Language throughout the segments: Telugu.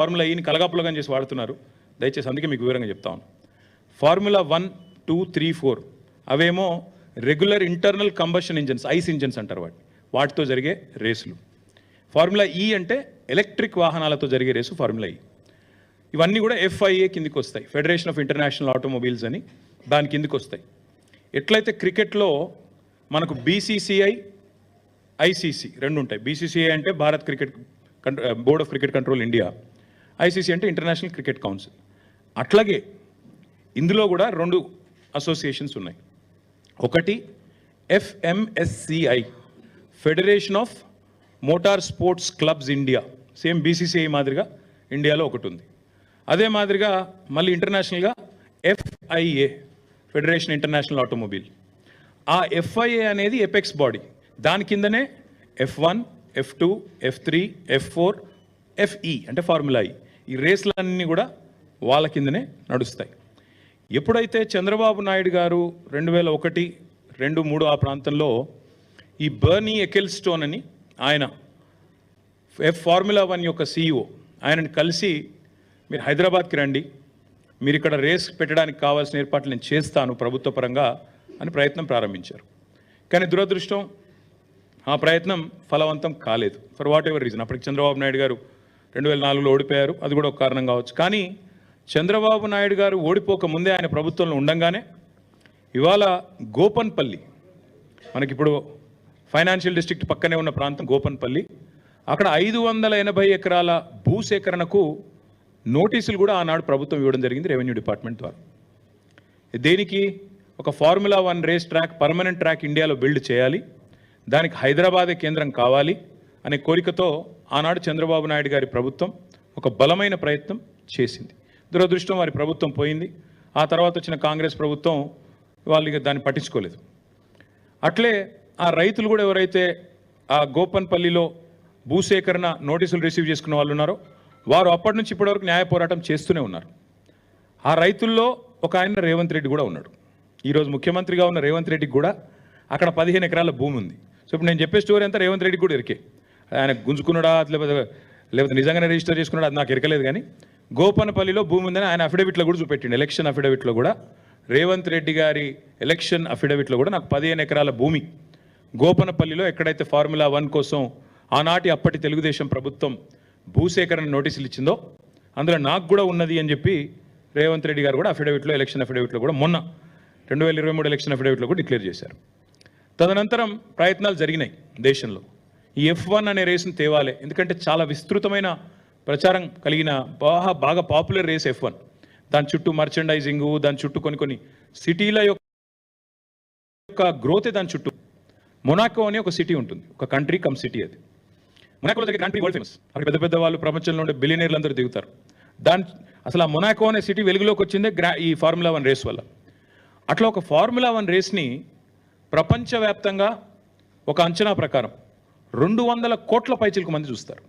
ఫార్ములా ఈని కలగాపులగం చేసి వాడుతున్నారు. దయచేసి అందుకే మీకు వివరంగా చెప్తాను. ఫార్ములా 1, 2, 3, 4 అవేమో regular internal combustion engines, ice engines అంటారు వాటితో జరిగే రేసులు. ఫార్ములా ఈ అంటే ఎలక్ట్రిక్ వాహనాలతో జరిగే రేసు ఫార్ములా ఈ. ఇవన్నీ కూడా FIA కిందికి వస్తాయి, ఫెడరేషన్ ఆఫ్ ఇంటర్నేషనల్ ఆటోమొబైల్స్ అని, దాని కిందికి వస్తాయి. ఎట్లయితే క్రికెట్లో మనకు BCCI, ICC రెండు ఉంటాయి. BCCI అంటే Bharat cricket board of cricket control India, ICC అంటే ఇంటర్నేషనల్ క్రికెట్ కౌన్సిల్. అట్లాగే ఇందులో కూడా రెండు అసోసియేషన్స్ ఉన్నాయి. ఒకటి FMSCI, federation of motor sports clubs India, same BCCI మాదిరిగా ఇండియాలో ఒకటి ఉంది. అదే మాదిరిగా మళ్ళీ ఇంటర్నేషనల్గా FIA, ఫెడరేషన్ ఇంటర్నేషనల్ ఆటోమొబైల్. ఆ FIA అనేది ఎపెక్స్ బాడీ, దాని కిందనే F1, F2, F3, F4, FE అంటే ఫార్ములా ఈ. ఈ రేస్లన్నీ కూడా వాళ్ళ కిందనే నడుస్తాయి. ఎప్పుడైతే చంద్రబాబు నాయుడు గారు 2001, 2, 3 ఆ ప్రాంతంలో ఈ బర్నీ ఎకెల్స్టోన్ అని ఆయన ఫార్ములా 1 యొక్క CEO ఆయనని కలిసి మీరు హైదరాబాద్కి రండి, మీరు ఇక్కడ రేస్ పెట్టడానికి కావాల్సిన ఏర్పాట్లు నేను చేస్తాను ప్రభుత్వ పరంగా అని ప్రయత్నం ప్రారంభించారు. కానీ దురదృష్టం ఆ ప్రయత్నం ఫలవంతం కాలేదు, ఫర్ వాట్ ఎవర్ రీజన్. అప్పటికి చంద్రబాబు నాయుడు గారు 2004లో ఓడిపోయారు, అది కూడా ఒక కారణం కావచ్చు. కానీ చంద్రబాబు నాయుడు గారు ఓడిపోక ముందే ఆయన ప్రభుత్వంలో ఉండంగానే ఇవాళ గోపన్పల్లి, మనకిప్పుడు ఫైనాన్షియల్ డిస్ట్రిక్ట్ పక్కనే ఉన్న ప్రాంతం గోపన్పల్లి, అక్కడ 580 ఎకరాల భూసేకరణకు నోటీసులు కూడా ఆనాడు ప్రభుత్వం ఇవ్వడం జరిగింది రెవెన్యూ డిపార్ట్మెంట్ ద్వారా. దేనికి? ఒక formula 1 race track, permanent track ఇండియాలో బిల్డ్ చేయాలి, దానికి హైదరాబాదే కేంద్రం కావాలి అనే కోరికతో ఆనాడు చంద్రబాబు నాయుడు గారి ప్రభుత్వం ఒక బలమైన ప్రయత్నం చేసింది. దురదృష్టం వారి ప్రభుత్వం పోయింది. ఆ తర్వాత వచ్చిన కాంగ్రెస్ ప్రభుత్వం వాళ్ళు దాన్ని పట్టించుకోలేదు. అట్లే ఆ రైతులు కూడా ఎవరైతే ఆ గోపన్పల్లిలో భూసేకరణ నోటీసులు రిసీవ్ చేసుకున్న వాళ్ళు ఉన్నారో వారు అప్పటి నుంచి ఇప్పటివరకు న్యాయ పోరాటం చేస్తూనే ఉన్నారు. ఆ రైతుల్లో ఒక ఆయన రేవంత్ రెడ్డి కూడా ఉన్నాడు. ఈరోజు ముఖ్యమంత్రిగా ఉన్న రేవంత్ రెడ్డికి కూడా అక్కడ 15 ఎకరాల భూమి ఉంది. సో ఇప్పుడు నేను చెప్పే స్టోరీ అంతా రేవంత్ రెడ్డికి కూడా ఎరికే. ఆయన గుంజుకున్నాడా లేకపోతే నిజంగానే రిజిస్టర్ చేసుకున్నాడా అది నాకు ఎరకలేదు. కానీ గోపన్పల్లిలో భూమి ఉందని ఆయన అఫిడవిట్లో కూడా చూపెట్టిండు. ఎలక్షన్ అఫిడవిట్లో కూడా రేవంత్ రెడ్డి గారి ఎలక్షన్ అఫిడవిట్లో కూడా నాకు 15 ఎకరాల భూమి గోపన్పల్లిలో ఎక్కడైతే ఫార్ములా 1 కోసం ఆనాటి అప్పటి తెలుగుదేశం ప్రభుత్వం భూసేకరణ నోటీసులు ఇచ్చిందో అందులో నాకు కూడా ఉన్నది అని చెప్పి రేవంత్ రెడ్డి గారు కూడా అఫిడవిట్లో, ఎలక్షన్ అఫిడవిట్లో కూడా మొన్న 2023 ఎలక్షన్ అఫిడవిట్లో కూడా డిక్లేర్ చేశారు. తదనంతరం ప్రయత్నాలు జరిగినాయి దేశంలో. ఈ F1 అనే రేసును తేవాలి, ఎందుకంటే చాలా విస్తృతమైన ప్రచారం కలిగిన బాగా పాపులర్ రేస్ F1. దాని చుట్టూ మర్చెండైజింగు, దాని చుట్టూ కొన్ని సిటీల యొక్క గ్రోతే దాని చుట్టూ. మొనాకో అనే ఒక సిటీ ఉంటుంది, ఒక కంట్రీ కమ్ సిటీ. అది మొనాకోలో దగ్గర గ్రాండ్ ప్రీ వరల్డ్ ఫేమస్. అక్కడ పెద్ద పెద్ద వాళ్ళు ప్రపంచంలో ఉండే బిలియనీర్లు అందరూ దిగుతారు. అసలు ఆ మొనాకో అనే సిటీ వెలుగులోకి వచ్చిందే ఈ ఫార్ములా 1 రేస్ వల్ల. అట్లా ఒక ఫార్ములా 1 రేస్ని ప్రపంచవ్యాప్తంగా ఒక అంచనా ప్రకారం 200 కోట్ల పైచిలకు మంది చూస్తారు.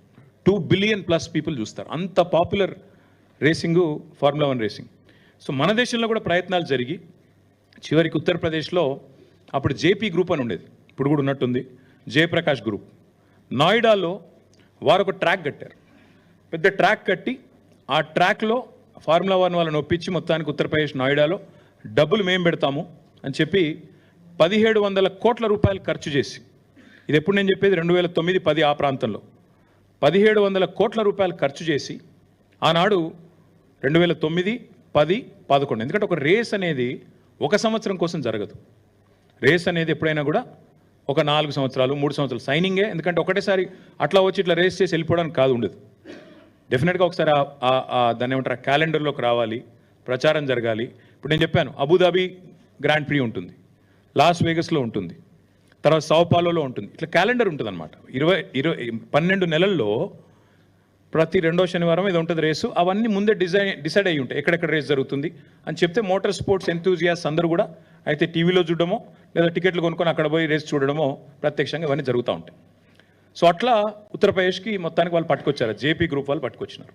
2 బిలియన్ ప్లస్ పీపుల్ చూస్తారు. అంత popular racing formula 1 racing. So మన దేశంలో కూడా ప్రయత్నాలు జరిగి చివరికి ఉత్తరప్రదేశ్లో అప్పుడు JP గ్రూప్ అని ఉండేది, ఇప్పుడు కూడా ఉన్నట్టుంది, జయప్రకాష్ గ్రూప్. నోయిడాలో వారు ఒక ట్రాక్ కట్టారు, పెద్ద ట్రాక్ కట్టి ఆ ట్రాక్లో ఫార్ములా 1 వాళ్ళని ఒప్పించి మొత్తానికి ఉత్తరప్రదేశ్ నోయిడాలో డబ్బులు మేము పెడతాము అని చెప్పి 1700 కోట్ల రూపాయలు ఖర్చు చేసి, ఇది ఎప్పుడు నేను చెప్పేది 2009-10 ఆ ప్రాంతంలో 1700 కోట్ల రూపాయలు ఖర్చు చేసి ఆనాడు 2009, 10, 11. ఎందుకంటే ఒక రేస్ అనేది ఒక సంవత్సరం కోసం జరగదు. రేస్ అనేది ఎప్పుడైనా కూడా ఒక 4 సంవత్సరాలు 3 సంవత్సరాలు సైనింగే. ఎందుకంటే ఒకటేసారి అట్లా వచ్చి ఇట్లా రేస్ చేసి వెళ్ళిపోవడానికి కాదు, ఉండదు. డెఫినెట్గా ఒకసారి దాన్ని ఏమంటారు క్యాలెండర్లోకి రావాలి, ప్రచారం జరగాలి. ఇప్పుడు నేను చెప్పాను అబుదాబి గ్రాండ్ ప్రీ ఉంటుంది, లాస్ వేగస్లో ఉంటుంది, తర్వాత సౌపాలోలో ఉంటుంది. ఇట్లా క్యాలెండర్ ఉంటుంది అనమాట. 12 నెలల్లో ప్రతి 2వ శనివారం ఇది ఉంటుంది రేసు. అవన్నీ ముందే డిసైడ్ అయ్యి ఉంటాయి ఎక్కడెక్కడ రేస్ జరుగుతుంది అని చెప్తే మోటార్ స్పోర్ట్స్ ఎంతూజియాస్ అందరూ కూడా అయితే టీవీలో చూడడమో లేదా టికెట్లు కొనుక్కొని అక్కడ పోయి రేస్ చూడడమో ప్రత్యక్షంగా ఇవన్నీ జరుగుతూ ఉంటాయి. సో అట్లా ఉత్తరప్రదేశ్కి మొత్తానికి వాళ్ళు పట్టుకొచ్చారు, JP గ్రూప్ వాళ్ళు పట్టుకొచ్చినారు.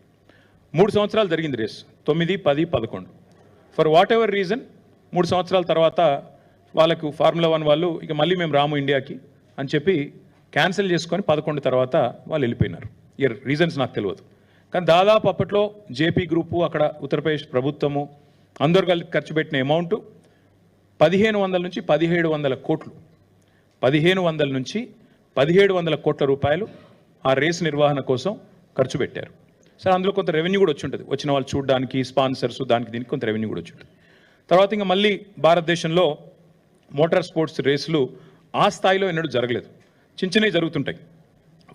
3 సంవత్సరాలు జరిగింది race, 9, 10, 11. For whatever reason 3 సంవత్సరాల తర్వాత వాళ్ళకు ఫార్ములా 1 వాళ్ళు ఇక మళ్ళీ మేము రాము ఇండియాకి అని చెప్పి క్యాన్సిల్ చేసుకొని 11 తర్వాత వాళ్ళు వెళ్ళిపోయినారు. రీజన్స్ నాకు తెలియదు. కానీ దాదాపు అప్పట్లో జేపీ గ్రూపు, అక్కడ ఉత్తరప్రదేశ్ ప్రభుత్వము అందరూ కలిసి ఖర్చు పెట్టిన అమౌంట్ 1500 నుంచి 1700 కోట్లు, 1500 నుంచి 1700 కోట్ల రూపాయలు ఆ రేస్ నిర్వహణ కోసం ఖర్చు పెట్టారు. సరే, అందులో కొంత రెవెన్యూ కూడా వచ్చి ఉంటుంది, వచ్చిన వాళ్ళు చూడడానికి, స్పాన్సర్స్, దానికి దీనికి కొంత రెవెన్యూ కూడా వచ్చి ఉంటుంది. తర్వాత ఇంకా మళ్ళీ భారతదేశంలో మోటార్ స్పోర్ట్స్ రేసులు ఆ స్థాయిలో ఎన్నడూ జరగలేదు, చిన్న చిన్నవి జరుగుతుంటాయి.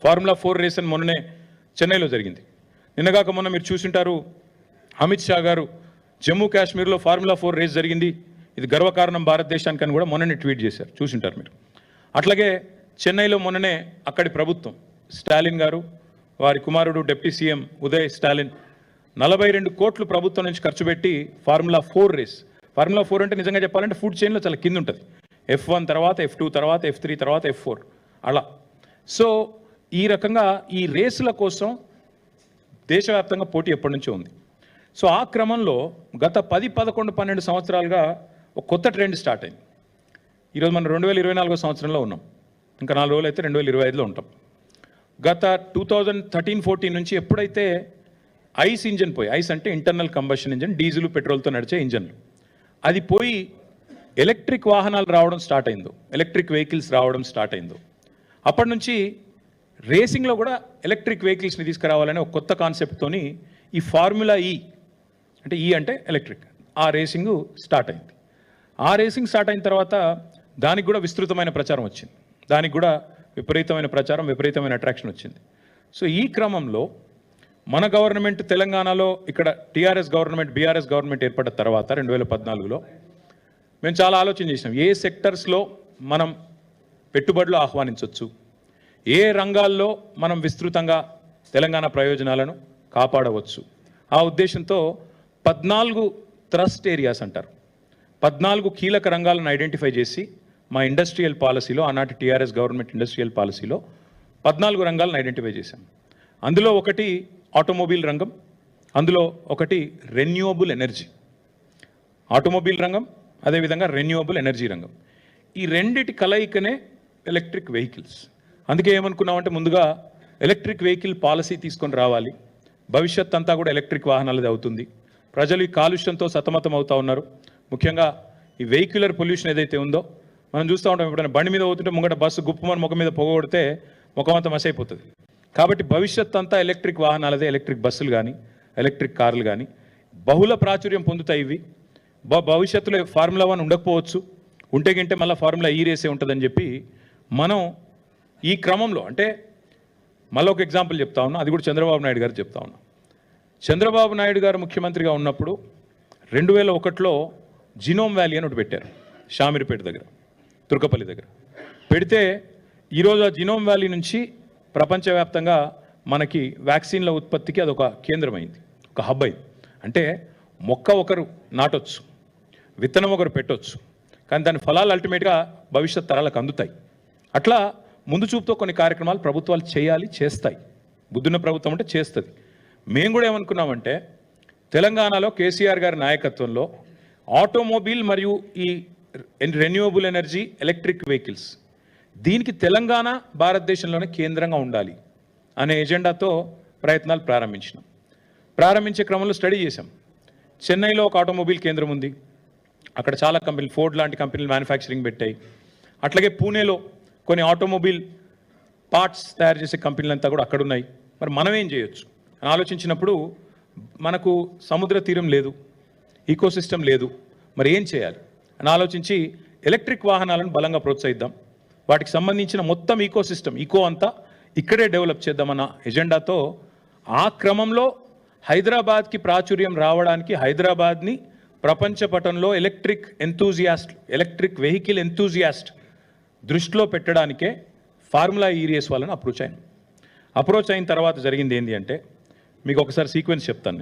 ఫార్ములా 4 రేస్ అని మొన్ననే చెన్నైలో జరిగింది. నిన్నగాక మొన్న మీరు చూసింటారు, అమిత్ షా గారు జమ్మూ కాశ్మీర్లో ఫార్ములా 4 రేస్ జరిగింది, ఇది గర్వకారణం భారతదేశానికి అని కూడా మొన్ననే ట్వీట్ చేశారు, చూసింటారు మీరు. అట్లాగే చెన్నైలో మొన్ననే అక్కడి ప్రభుత్వం, స్టాలిన్ గారు, వారి కుమారుడు డిప్యూటీ సీఎం ఉదయ్ స్టాలిన్ 42 కోట్లు ప్రభుత్వం నుంచి ఖర్చు పెట్టి ఫార్ములా 4 రేస్. ఫార్ములా 4 అంటే నిజంగా చెప్పాలంటే ఫుడ్ చైన్లో చాలా కింద ఉంటుంది, F1 తర్వాత F2 తర్వాత F3 తర్వాత F4 అలా. సో ఈ రకంగా ఈ రేసుల కోసం దేశవ్యాప్తంగా పోటీ ఎప్పటి నుంచో ఉంది. సో ఆ క్రమంలో గత 10, 11, 12 సంవత్సరాలుగా ఒక కొత్త ట్రెండ్ స్టార్ట్ అయింది. ఈరోజు మనం 2024 సంవత్సరంలో ఉన్నాం, ఇంకా 4 రోజులు అయితే 2025లో ఉంటాం. గత 2013-14 నుంచి ఎప్పుడైతే ఐస్ ఇంజన్ పోయి, ఐస్ అంటే ఇంటర్నల్ కంబషన్ ఇంజన్, డీజిల్ పెట్రోల్తో నడిచే ఇంజన్లు, అది పోయి ఎలక్ట్రిక్ వాహనాలు రావడం స్టార్ట్ అయిందో, ఎలక్ట్రిక్ వెహికల్స్ రావడం స్టార్ట్ అయిందో, అప్పటి నుంచి రేసింగ్లో కూడా ఎలక్ట్రిక్ వెహికల్స్ని తీసుకురావాలనే ఒక కొత్త కాన్సెప్ట్తోని ఈ ఫార్ములా ఈ అంటే ఈ అంటే ఎలక్ట్రిక్, ఆ రేసింగ్ స్టార్ట్ అయింది. ఆ రేసింగ్ స్టార్ట్ అయిన తర్వాత దానికి కూడా విస్తృతమైన ప్రచారం వచ్చింది, దానికి కూడా విపరీతమైన ప్రచారం, విపరీతమైన అట్రాక్షన్ వచ్చింది. సో ఈ క్రమంలో మన గవర్నమెంట్ తెలంగాణలో, ఇక్కడ టీఆర్ఎస్ గవర్నమెంట్, బీఆర్ఎస్ గవర్నమెంట్ ఏర్పడిన తర్వాత 2014లో మేము చాలా ఆలోచన చేసినాం, ఏ సెక్టర్స్లో మనం పెట్టుబడులు ఆహ్వానించవచ్చు, ఏ రంగాల్లో మనం విస్తృతంగా తెలంగాణ ప్రయోజనాలను కాపాడవచ్చు. ఆ ఉద్దేశంతో 14 థ్రస్ట్ ఏరియాస్ అంటారు, 14 కీలక రంగాలను ఐడెంటిఫై చేసి మా ఇండస్ట్రియల్ పాలసీలో, ఆనాటి టీఆర్ఎస్ గవర్నమెంట్ ఇండస్ట్రియల్ పాలసీలో 14 రంగాలను ఐడెంటిఫై చేశాం. అందులో ఒకటి ఆటోమొబైల్ రంగం, అందులో ఒకటి రెన్యూవబుల్ ఎనర్జీ. ఆటోమొబైల్ రంగం, అదేవిధంగా రెన్యూవబుల్ ఎనర్జీ రంగం, ఈ రెండిటి కలయికనే ఎలక్ట్రిక్ వెహికల్స్. అందుకే ఏమనుకున్నామంటే, ముందుగా ఎలక్ట్రిక్ వెహికల్ పాలసీ తీసుకొని రావాలి, భవిష్యత్ అంతా కూడా ఎలక్ట్రిక్ వాహనాలది అవుతుంది. ప్రజలు ఈ కాలుష్యంతో సతమతం అవుతూ ఉన్నారు, ముఖ్యంగా ఈ వెహిక్యులర్ పొల్యూషన్ ఏదైతే ఉందో మనం చూస్తూ ఉంటాం. ఎప్పుడైనా బండి మీద పోతుంటే ముంగట బస్సు గుప్పమని ముఖం మీద పొగొడితే ముఖం అంతా మసైపోతుంది. కాబట్టి భవిష్యత్ అంతా ఎలక్ట్రిక్ వాహనాలదే, ఎలక్ట్రిక్ బస్సులు కానీ ఎలక్ట్రిక్ కార్లు కానీ బహుళ ప్రాచుర్యం పొందుతాయి. ఇవి భవిష్యత్తులో ఫార్ములా 1 ఉండకపోవచ్చు, ఉంటే గింటే మళ్ళీ ఫార్ములా ఈ రేసే ఉంటుందని చెప్పి మనం ఈ క్రమంలో, అంటే మళ్ళీ ఒక ఎగ్జాంపుల్ చెప్తా ఉన్నా, అది కూడా చంద్రబాబు నాయుడు గారు చెప్తా ఉన్నా. చంద్రబాబు నాయుడు గారు ముఖ్యమంత్రిగా ఉన్నప్పుడు 2001లో జినోమ్ వ్యాలీ అని ఒకటి పెట్టారు, షామీర్పేట దగ్గర, తుర్కపల్లి దగ్గర పెడితే ఈరోజు ఆ జినోమ్ వ్యాలీ నుంచి ప్రపంచవ్యాప్తంగా మనకి వ్యాక్సిన్ల ఉత్పత్తికి అదొక కేంద్రమైంది, ఒక హబ్ అయింది. అంటే మొక్క ఒకరు నాటొచ్చు, విత్తనం ఒకరు పెట్టొచ్చు, కానీ దాని ఫలాలు అల్టిమేట్గా భవిష్యత్ తరాలకు అందుతాయి. అట్లా ముందు చూపుతో కొన్ని కార్యక్రమాలు ప్రభుత్వాలు చేయాలి, చేస్తాయి. బుద్ధున్న ప్రభుత్వం అంటే చేస్తుంది. మేము కూడా ఏమనుకున్నామంటే, తెలంగాణలో కేసీఆర్ గారి నాయకత్వంలో ఆటోమొబైల్ మరియు ఈ రెన్యూవబుల్ ఎనర్జీ, ఎలక్ట్రిక్ వెహికల్స్, దీనికి తెలంగాణ భారతదేశంలోనే కేంద్రంగా ఉండాలి అనే ఎజెండాతో ప్రయత్నాలు ప్రారంభించినాం. ప్రారంభించే క్రమంలో స్టడీ చేశాం. చెన్నైలో ఒక ఆటోమొబైల్ కేంద్రం ఉంది, అక్కడ చాలా కంపెనీలు, ఫోర్డ్ లాంటి కంపెనీలు మ్యానుఫ్యాక్చరింగ్ పెట్టాయి. అట్లాగే పూణేలో కొన్ని ఆటోమొబైల్ పార్ట్స్ తయారు చేసే కంపెనీలంతా కూడా అక్కడ ఉన్నాయి. మరి మనం ఏం చేయొచ్చు అని ఆలోచించినప్పుడు, మనకు సముద్ర తీరం లేదు, ఈకోసిస్టమ్ లేదు, మరి ఏం చేయాలి అని ఆలోచించి ఎలక్ట్రిక్ వాహనాలను బలంగా ప్రోత్సహిద్దాం, వాటికి సంబంధించిన మొత్తం ఈకోసిస్టమ్, అంతా ఇక్కడే డెవలప్ చేద్దామన్న ఎజెండాతో ఆ క్రమంలో హైదరాబాద్కి ప్రాచుర్యం రావడానికి, హైదరాబాద్ని ప్రపంచ పటంలో electric enthusiast, electric vehicle enthusiast దృష్టిలో పెట్టడానికే ఫార్ములా ఈ రేస్ వాళ్ళని అప్రోచ్ అయిన తర్వాత జరిగింది ఏంటి అంటే, మీకు ఒకసారి సీక్వెన్స్ చెప్తాను.